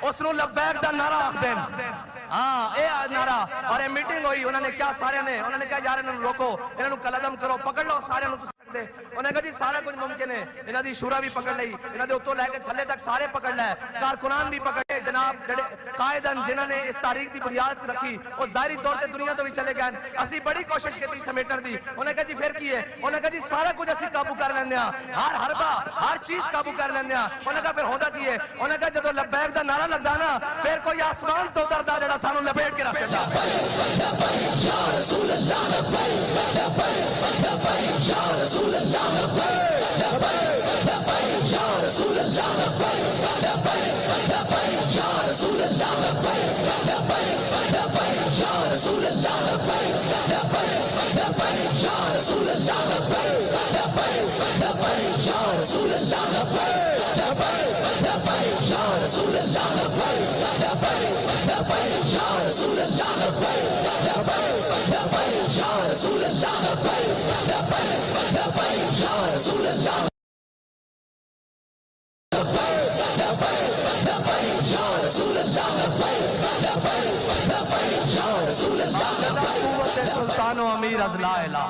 اس نو لبیک دا نعرہ آخ دین. ہاں اے نعرہ. اور اے میٹنگ ہوئی, انہوں نے کیا سارے نے, انہوں نے کہا یار انہوں روکو, انہوں نے قلم کرو, پکڑ لو سارے انہوں سکتے. انہوں نے کہا جی سارا کچھ ممکن ہے. انہوں دی شورا بھی پکڑ لئی, انہوں دے اتوں لے کے تھلے تک سارے پکڑ لے, کارکنان بھی پکڑ لے. جناب قائدن جنہوں نے اس تاریخ دی بنیاد رکھی وہ ظاہری طور پہ دنیا تو بھی چلے گئے. اسی بڑی کوشش کی سمیٹر دی. انہوں نے کہا جی پھر کی ہے, انہوں نے کہا جی سارا کچھ اسی قابو کر لیندے ہیں, ہر حربہ ہر چیز قابو کر لیندے ہیں. انہوں نے کہا پھر ہوتا کی ہے, انہوں نے کہا جدو لبیک دا نعرہ لگدا نا پھر کوئی آسمان تو اتردا جڑا سانو لپیٹ کے رکھ دیندا. یا رسول اللہ لبیک لبیک یا رسول اللہ لبیک لبیک یا رسول اللہ لبیک لبیک یا رسول اللہ لبیک لبیک یا رسول اللہ لبیک لبیک یا رسول اللہ لبیک لبیک یا رسول اللہ لبیک لبیک یا رسول اللہ لبیک لبیک یا رسول اللہ لبیک لبیک یا رسول اللہ لبیک لبیک یا رسول اللہ سلطان و امیر از لا الہ.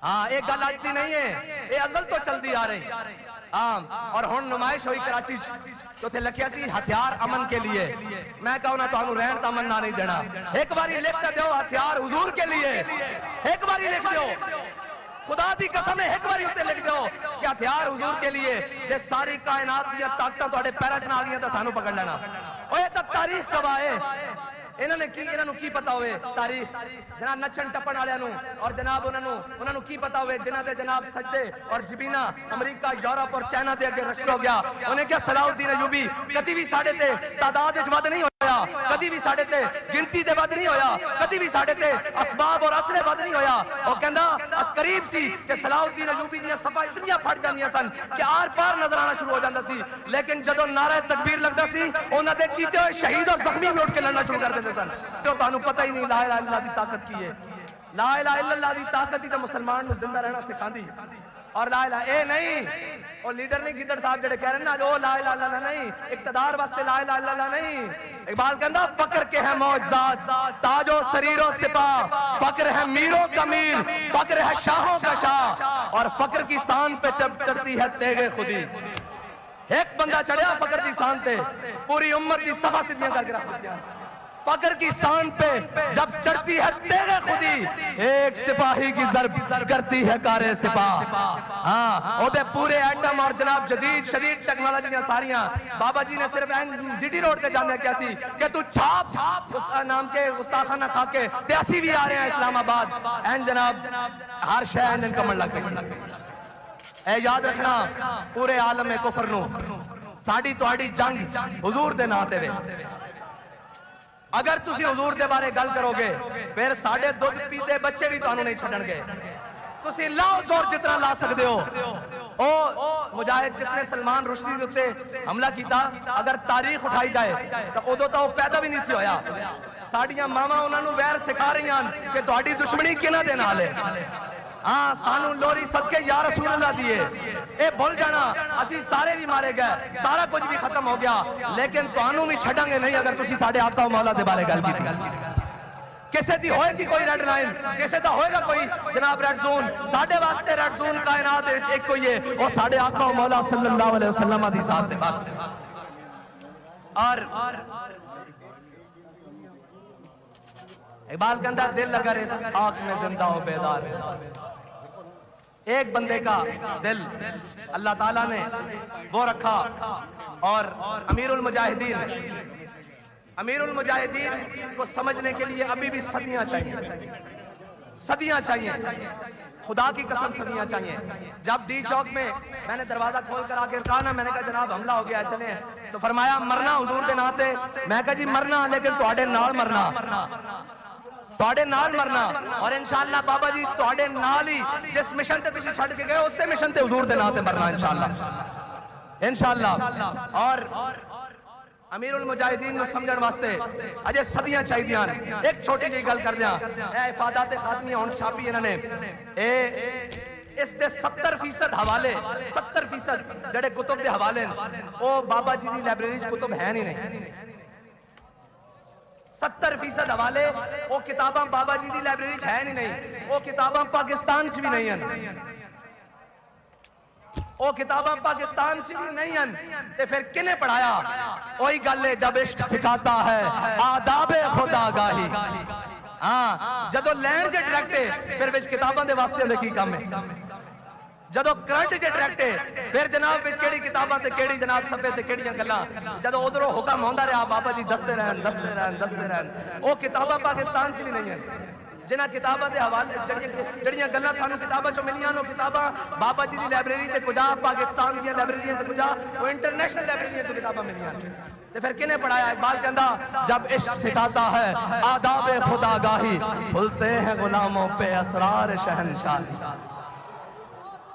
ہاں ایک گل آجتی نہیں ہے, یہ ازل تو چل دی آ رہی. اور ہون نمائش ہوئی کراچی تو تھے لکھیا سی ہتھیار امن کے لیے. میں کہوں نا تو ہمیں رہن تمن نہ نہیں دینا. ایک باری لکھتا دیو ہتھیار حضور کے لیے, ایک باری لکھ دیو, خدا دی قسم ہے ایک باری ہوتے لکھ دیو کہ ہتھیار حضور کے لیے. جے ساری کائنات دیا طاقتاں تو اڑے پیرا چنا گیا تو سانو پکڑ لینا. اور یہ تک تاریخ گواہ ہے. انہوں نے کی پتا ہوئے تاریخ جناب نچن ٹپن والوں, اور جناب انہوں نے کی پتا ہوئے جنہ دے جناب سجدے اور جبینہ امریکہ یورپ اور چائنا دے اگے رش ہو گیا. انہیں کیا صلاح الدین ایوبی کدی بھی ساڑھے تے تعداد وچ ود نہیں ہویا, کدی بھی ساڑھے تے گنتی دے ود نہیں ہویا, کدی بھی ساڑھے تے اسباب اور اسلحے ود نہیں ہویا. وہ کہندا اس قریب سی کہ صلاح الدین ایوبی دی صفاں اتنیاں پھٹ جاندیاں سن کہ آر پار نظر آنا شروع ہو جاندا سی. لیکن جدو نعرہ تکبیر لگدا سی انہاں دے کیتے ہوئے شہید اور زخمی بھی اٹھ کے لڑنا شروع کر دیندے سن. جو تانوں پتہ ہی نہیں لا الہ الا اللہ دی طاقت کی ہے. لا الہ الا اللہ دی طاقت ہی تے مسلمان نو زندہ رہنا سکھاندی. اور لا الہ اے نہیں وہ لیڈر نہیں گدڑ صاحب جڑے کہہ رہے ہیں نا جو لا الہ الا اللہ نہیں, اقتدار واسطے لا الہ الا اللہ نہیں. اقبال کہندا فقر کے ہیں معجزات تاج و سریر و سپاہ, فقر ہے میروں کا میر, فقر ہے شاہوں کا شاہ, اور فقر کی شان پہ چڑھتی ہے تیغ خودی. ایک بندہ چڑھیا فقر کی شان تے پوری امت کی صفا سدیاں کر کے رکھ دیا. فقر کی شان پہ جب چڑھتی ہے تیغ خودی, ایک سپاہی کی ضرب کرتی ہے کار سپاہ. ہاں وہ دے پورے ایٹم اور جناب جدید شدید ٹیکنالوجیاں ساریاں بابا جی نے صرف جی ٹی روڈ تے جانے کیا سی کہ تو چھاپ نام کے گستاخانہ کھا کے تے اسی بھی آ رہے ہیں اسلام آباد. این جناب ہر شے این کمن لگ گئی. اے یاد رکھنا پورے عالم کفر نو ساڑی توڑی جنگ حضور دے نا تے وے. اگر تسی حضور دے بارے گل کرو گے پھر ساڑھے دودھ پیتے بچے بھی تانوں نہیں چھڑن گے. تسی لاؤ زور جتنا لا سکتے ہو. او مجاہد جس نے سلمان رشدی ہوتے حملہ کیتا, اگر تاریخ اٹھائی جائے تو ادو تو پیدا بھی نہیں سی ہویا. ساڑیاں ماما انہوں نے ویر سکھا رہی ہیں کہ تہاڈی دشمنی کنا دے نال ہے. ہاں سانو لوری صدقے یا رسول اللہ دیے. اے بھول جانا اسی سارے بھی مارے گئے, سارا کچھ بھی ختم ہو گیا, لیکن تانوں بھی چھڑاں گے نہیں اگر تسی ساڈے آقا و مولا دے بارے گل کیتی. کسے دی ہوئے گی کوئی ریڈ لائن, کسے دا ہوئے گا کوئی جناب ریڈ زون. ساڈے واسطے ریڈ زون کائنات وچ ایک کوئی ہے, وہ ساڈے آقا و مولا صلی اللہ علیہ وسلم دی ذات دے واسطے. اور اقبال کہندا دل اگر اس خاک میں زندہ ہو بیدار, ایک بندے کا دل اللہ تعالیٰ نے وہ رکھا. اور امیر المجاہدین کو سمجھنے کے لیے ابھی بھی صدیاں چاہیے, صدیاں چاہیے, خدا کی قسم صدیاں چاہیے. جب ڈی چوک میں میں نے دروازہ کھول کر آکر کہا نا, میں نے کہا جناب حملہ ہو گیا چلیں, تو فرمایا مرنا حضور دے ناتے. میں کہا جی مرنا لیکن تواڈے نال مرنا, تواڈے نال مرنا. اور انشاءاللہ بابا جی تواڈے نال ہی جس مشن تے تسی چھڈ کے گئے اس سے مشن تے حضور دے نام تے مرنا انشاءاللہ. اور امیر المجاہدین کو سمجھن واسطے اجے صدیاں چاہیے. ایک چھوٹی جی گل کر دیا, اے افادات خاتمیہ ہن چھاپی انہوں نے, اے اس دے 70% حوالے 70% جڑے کتب دے حوالے او بابا جی دی لائبریری کتب ہے نہیں 70% حوالے او کتاباں بابا جی دی لائبریری ہے نہیں او کتاباں پاکستان چ بھی نہیں ہیں او کتاباں پاکستان چ بھی نہیں ہیں تے پھر کنے پڑھایا وہی گل ہے جب عشق سکھاتا ہے آداب خدا گاہی ہاں جدو لین جے ڈائریکٹ پھر وچ کتاباں دے واسطے دے کی کام ہے جدو کرنٹ جے ڈائریکٹ پھر جناب وچ کیڑی کتاباں تے کیڑی جناب صفحے تے کیڑیاں گلاں جدو ادھروں حکم ہوندا رہیا بابا جی دستے رہن او کتاباں پاکستان چ بھی نہیں ہیں جنہ کتاباں دے حوالے جڑیاں گلاں سانو کتاباں چوں ملیاں نو کتاباں بابا جی دی لائبریری تے کجا پاکستان دی لائبریری تے کجا او انٹرنیشنل لائبریری تے کتاباں ملیاں تے پھر کنے پڑھایا اقبال کہندا جب عشق سکھاتا ہے آداب خدا گاہی کھلتے ہیں غلاموں پہ اسرار شہنشاہی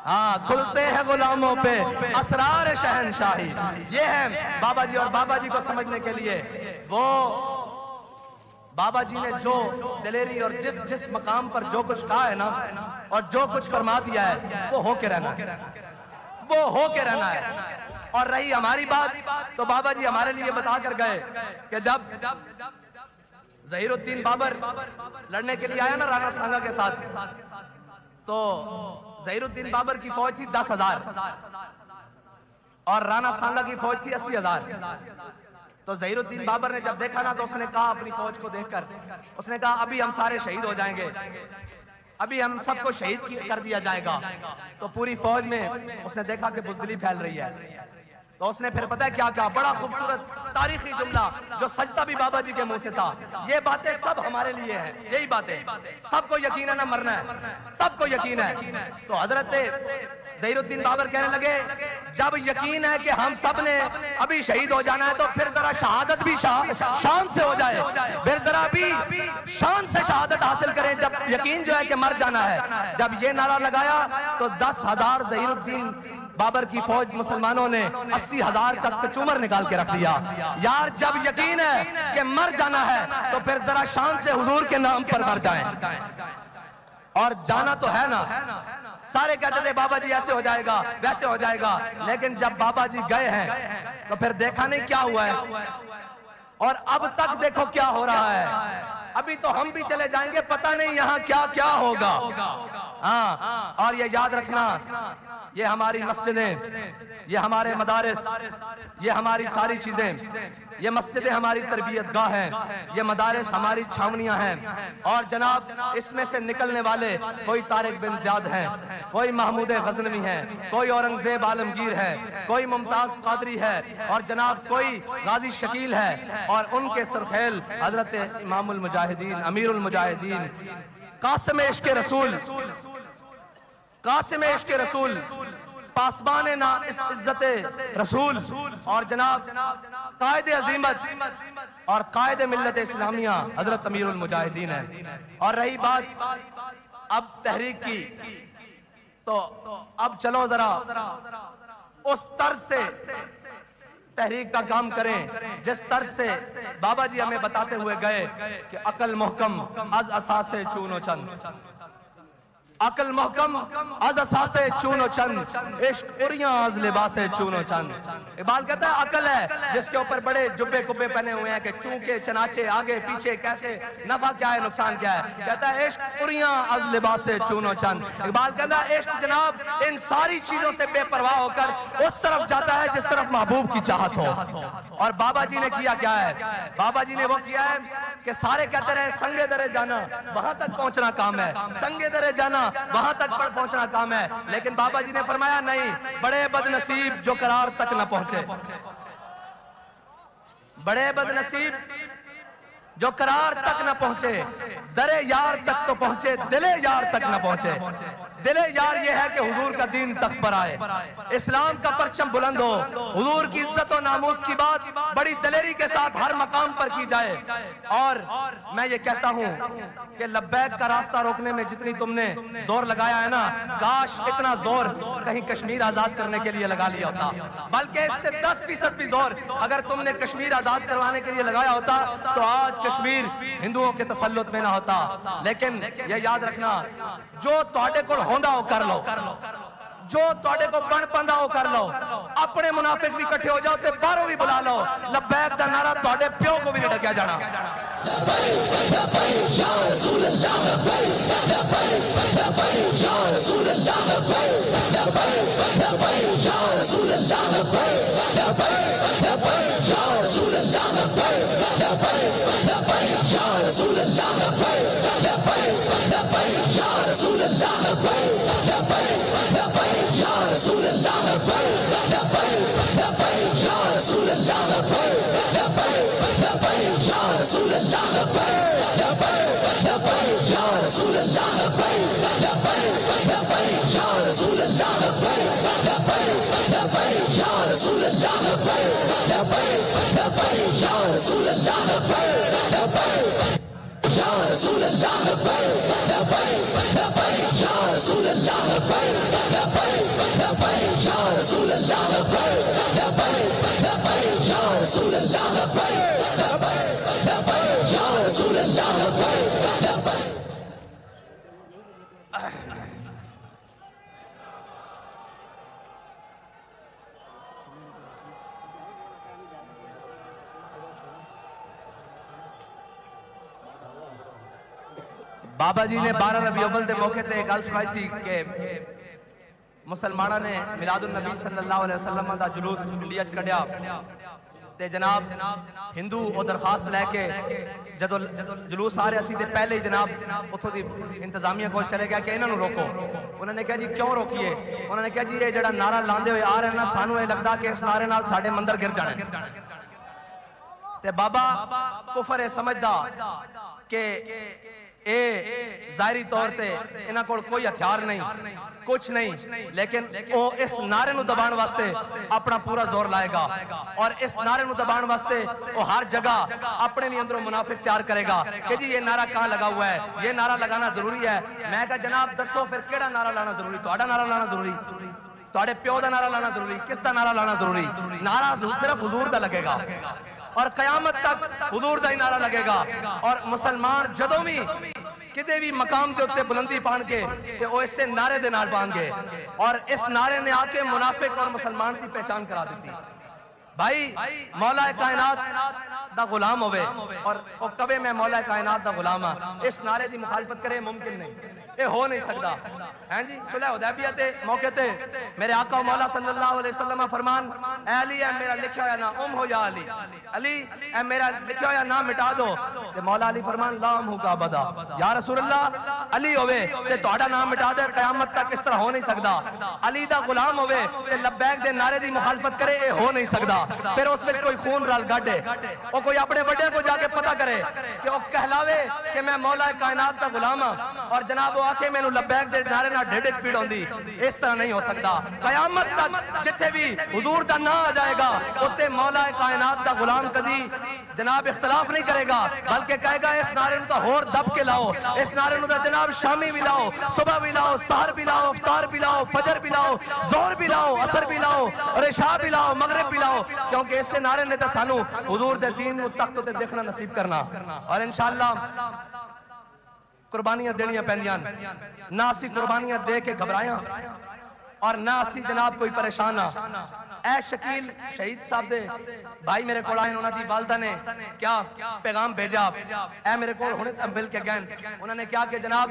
ہاں کھلتے ہیں غلاموں پہ اسرار شہنشاہی یہ ہے بابا جی اور بابا جی کو سمجھنے کے لیے وہ بابا جی نے جو دلیری اور جس مقام پر جو کچھ کہا ہے نا اور جو کچھ فرما دیا ہے وہ ہو کے رہنا ہے وہ ہو کے رہنا ہے اور رہی ہماری بات تو بابا جی ہمارے لیے بتا کر گئے کہ جب ظہیر الدین بابر لڑنے کے لیے آیا نا رانا سانگا کے ساتھ تو ظہیر الدین بابر کی فوج تھی 10,000 اور رانا سانگا کی فوج تھی 80,000 تو ظہیر الدین بابر نے جب دیکھا نا تو اس نے کہا اپنی فوج کو دیکھ کر اس نے کہا ابھی ہم سارے شہید ہو جائیں گے ابھی ہم سب کو شہید کر دیا جائے گا تو پوری فوج میں اس نے دیکھا کہ بزدلی پھیل رہی ہے تو اس نے پھر پتہ ہے کیا کہا بڑا خوبصورت تاریخی جملہ جو سجدہ بھی بابا جی کے منہ سے تھا یہ باتیں سب ہمارے لیے ہیں یہی باتیں سب کو یقین ہے نہ مرنا ہے سب کو یقین ہے تو حضرت ظہیر الدین بابر کہنے لگے جب یقین ہے کہ ہم سب نے ابھی شہید ہو جانا ہے تو پھر ذرا شہادت بھی شان سے ہو جائے پھر ذرا بھی شان سے شہادت حاصل کریں جب یقین جو ہے کہ مر جانا ہے جب یہ نعرہ لگایا تو 10,000 ظہیر الدین بابر کی فوج مسلمانوں نے 80,000 تک کچومر نکال کے رکھ دیا یار جب یقین ہے کہ مر جانا ہے تو پھر ذرا شان سے حضور کے نام پر مر جائیں اور جانا تو ہے نا سارے کہتے تھے بابا جی ایسے ہو جائے گا ویسے ہو جائے گا لیکن جب بابا جی گئے ہیں تو پھر دیکھا نہیں کیا ہوا ہے اور اب تک دیکھو کیا ہو رہا ہے ابھی تو ہم بھی چلے جائیں گے پتہ نہیں یہاں کیا کیا ہوگا ہاں اور یہ یاد رکھنا یہ ہماری مسجدیں یہ ہمارے مدارس یہ ہماری ساری چیزیں یہ مسجدیں ہماری تربیت گاہ ہیں یہ مدارس ہماری چھاونیاں ہیں اور جناب اس میں سے نکلنے والے کوئی طارق بن زیاد ہیں کوئی محمود غزنوی ہیں کوئی اورنگزیب عالمگیر ہے کوئی ممتاز قادری ہے اور جناب کوئی غازی شکیل ہے اور ان کے سرخیل حضرت امام المجاہدین امیر المجاہدین قاسم عشق رسول قاسم عشق رسول پاسبان عزت رسول اور جناب قائد عظیمت اور قائد ملت اسلامیہ حضرت امیر المجاہدین ہے اور رہی بات اب تحریک کی تو اب چلو ذرا اس طرز سے تحریک کا کام کریں جس طرز سے بابا جی ہمیں بتاتے ہوئے گئے کہ عقل محکم از اساس چون و چند عقل محکم از اساس چون و چند عشق اریاں از لباس چون و چند اقبال کہتا ہے عقل ہے جس کے اوپر بڑے جبے کبے پہنے ہوئے ہیں کہ چونکے چناچے آگے پیچھے کیسے نفع کیا ہے نقصان کیا ہے کہتا ہے عشق اریاں از لباس چون و چند اقبال کہتا ہے عشق جناب ان ساری چیزوں سے بے پرواہ ہو کر اس طرف جاتا ہے جس طرف محبوب کی چاہت ہو اور بابا جی نے کیا کیا ہے بابا جی نے وہ کیا ہے کہ سارے کہتے رہے سنگے درے جانا وہاں تک پہنچنا کام ہے سنگے درے جانا وہاں تک پہنچنا کام ہے لیکن بابا جی نے فرمایا نہیں بڑے بد نصیب جو قرار تک نہ پہنچے بڑے بد نصیب جو قرار تک نہ پہنچے درے یار تک تو پہنچے دل یار تک نہ پہنچے دل یار یہ ہے کہ حضور کا دین تخت پر آئے اسلام کا پرچم بلند ہو حضور کی عزت و ناموس کی بات بڑی دلیری کے ساتھ ہر مقام پر کی جائے اور میں یہ کہتا ہوں کہ لبیک کا راستہ روکنے میں جتنی تم نے زور لگایا ہے نا کاش اتنا زور کہیں کشمیر آزاد کرنے کے لیے لگا لیا ہوتا بلکہ اس سے 10% بھی زور اگر تم نے کشمیر آزاد کروانے کے لیے لگایا ہوتا تو آج کشمیر ہندوؤں کے تسلط میں نہ ہوتا لیکن یہ یاد رکھنا جو تواڈے کول ہوندہ ہو کر لو جو توڑے کو بن پندہ ہو کر لو اپنے منافق بھی کٹھے ہو جاؤ تے باروں بھی بلا لو لبیک دا نعرہ توڑے پیوں کو بھی نہیں ڈکیا جانا لبیک لبیک یا رسول اللہ لبیک لبیک لبیک یا رسول اللہ لبیک لبیک لبیک یا رسول اللہ لبیک لبیک لبیک یا رسول اللہ لبیک لبیک لبیک یا رسول اللہ لبیک لبیک لبیک یا رسول اللہ لبیک لبیک لبیک یا رسول اللہ لبیک لبیک لبیک یا رسول اللہ لبیک لبیک لبیک یا رسول اللہ لبیک لبیک لبیک یا رسول اللہ لبیک لبیک لبیک یا رسول اللہ لبیک لبیک لبیک یا رسول اللہ لبیک لبیک لبیک یا رسول اللہ لبیک لبیک یا رسول اللہ لبیک لبیک لبیک یا رسول اللہ لبیک لبیک لبیک یا رسول اللہ لبیک لبیک لبیک یا رسول اللہ لبیک لبیک لبیک یا رسول اللہ لبیک لبیک بابا جی نے 12 ربیع الاول دے موقع تے گل سنائی سی کہ مسلمانہ نے میلاد النبی صلی اللہ علیہ وسلم دا جلوس انڈیا کڈیا تے جناب ہندو او درخواست لے کے جدو جلوس آ رہا سی تے پہلے ہی جناب اتھوں دی انتظامیہ کو چلے گیا کہ انہاں نو روکو انہوں نے کہا جی کیوں روکیے انہوں نے کہا جی یہ جڑا نعرہ لاندے ہوئے آ رہے ہیں نا سانو یہ لگدا کہ اس نعرے نال ساڈے مندر گر جانا تے بابا کفر سمجھدا کہ اے ظاہری طور تے انہاں کول کوئی ہتھیار نہیں کچھ نہیں لیکن وہ اس نعرے نو دبان واسطے اپنا پورا زور لائے گا اور اس نعرے نو دبان واسطے وہ ہر جگہ اپنے بھی اندروں منافق تیار کرے گا کہ جی یہ نعرہ کہاں لگا ہوا ہے یہ نعرہ لگانا ضروری ہے میں کہا جناب دسو پھر کیڑا نعرہ لانا ضروری تہاڈا نعرہ لانا ضروری تہاڈے پیو دا نعرہ لانا ضروری کس دا نعرہ لانا ضروری نعرہ صرف حضور دا لگے گا اور قیامت تک حضور دا ہی نعرہ لگے گا اور مسلمان جدوں بھی کدے بھی مقام دے اتے بلندی پان کے کہ وہ اس سے نعرے دے نال پان گے اور اس نعرے نے آ کے منافق اور مسلمان کی پہچان کرا دیتی بھائی مولا کائنات دا غلام ہوئے اور وہ کبے میں مولا کائنات دا غلام ہاں اس نعرے دی مخالفت کرے ممکن نہیں یہ ہو نہیں سکتا ہیں جی صلح حدیبیہ تے موقع تے میرے آقا و مولا صلی اللہ علیہ وسلم فرمان اے علی اے میرا لکھا ہوا نام ہو یا علی علی اے میرا لکھا ہوا نام مٹا دو تے مولا علی فرمان لام ہو کا بدا یا رسول اللہ علی ہوئے تے توڑا نام مٹا دے قیامت تک اس طرح ہو نہیں سکتا علی دا غلام ہوئے تے لبیک دے نعرے دی مخالفت کرے یہ ہو نہیں سکتا پھر اس وقت کوئی خون رال گاڑے وہ کوئی اپنے بڑے کو جا کے پتہ کرے کہ وہ کہلاوے کہ میں مولا کائنات دا غلام ہوں اور جناب وہ آکے میں نو لبیک دے نعرے نہ ڈھڑ پیڑ ہوندی اس طرح نہیں ہو سکتا قیامت تک جتھے بھی حضور دا نہ آ جائے گا اتے مولا کائنات دا غلام کدی جناب اختلاف نہیں کرے گا بلکہ کہے گا اس نعرے نو تا ہور دب کے لاؤ اس نعرے نو تا جناب شامی بھی لاؤ صبح بھی لاؤ سحر بھی لاؤ افطار بھی لاؤ فجر بھی لاؤ ظہر بھی لاؤ عصر بھی لاؤ اور عشاء بھی لاؤ مغرب بھی لاؤ کیونکہ اس سے نعرے نے تا سانو حضور دے دین نو تخت تے دیکھنا نصیب کرنا اور انشاءاللہ قربانیاں دینیاں پہندیاں نہ اسی قربانیاں دے کے گھبرائیاں اور نہ اسی جناب کوئی پریشان اے شکیل شہید صاحب دے بھائی میرے کو آئے انہوں نے والدہ نے کیا پیغام بھیجا اے میرے کو ہونے مل کے گئن انہوں نے کیا کہ جناب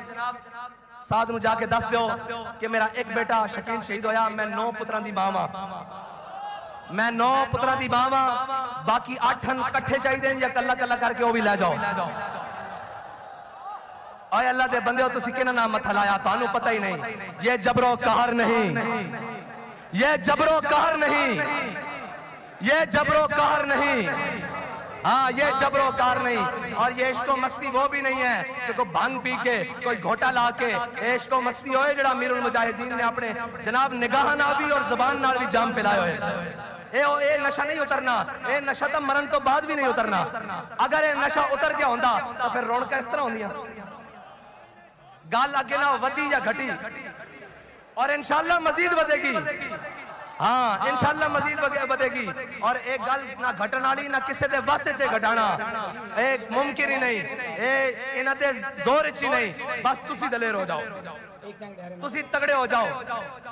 ساتھ نو جا کے دس دیو کہ میرا ایک بیٹا شکیل شہید ہویا میں 9 پتران دی ماں میں 9 پتران دی ماں باقی 8 کٹھے چاہی دیں یا کلا کلا کر کے وہ بھی لے جاؤ آئے اللہ دے بندے ہو تو سکینہ نام مت ہلایا تانو پتہ ہی نہیں یہ جبر و قہر نہیں یہ جبر و قہر نہیں یہ جبر و قہر نہیں ہاں یہ جبر و قہر نہیں اور یہ عشق و مستی وہ بھی نہیں ہے کہ کوئی بھنگ پی کے کوئی گھوٹا لا کے عشق و مستی ہوئے جڑا امیر المجاہدین نے اپنے جناب نگاہ نہ بھی اور زبان نہ بھی جام پلائے ہوئے اے نشہ نہیں اترنا اے نشہ تو مرن تو بعد بھی نہیں اترنا اگر اے نشہ اتر گیا ہوندہ تو پھر رونقہ اس طرح ہوندیا گال آگے نہ ودی یا گھٹی اور انشاءاللہ مزید بدے گی ہاں انشاءاللہ مزید بدے گی اور ایک گال نہ گھٹناڑی نہ کسے دے واسطے چے گھٹانا ایک ممکن ہی نہیں انہاں دے زور اچھی نہیں بس تسی دلیر ہو جاؤ ਤੁਸੀਂ ਤਗੜੇ ਹੋ ਜਾਓ,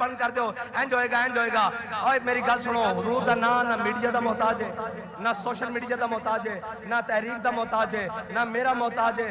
ਬੰਦ ਕਰ ਦਿਓ, ਇੰਜ ਹੋਏਗਾ। ਓਏ ਮੇਰੀ ਗੱਲ ਸੁਣੋ, ਹਜ਼ੂਰ ਦਾ ਨਾਂ ਨਾ ਮੀਡੀਆ ਦਾ ਮੁਹਤਾਜ ਹੈ, ਨਾ ਸੋਸ਼ਲ ਮੀਡੀਆ ਦਾ ਮੁਹਤਾਜ ਹੈ, ਨਾ ਤਹਿਰੀਕ ਦਾ ਮੁਹਤਾਜ ਹੈ, ਨਾ ਮੇਰਾ ਮੁਹਤਾਜ ਹੈ,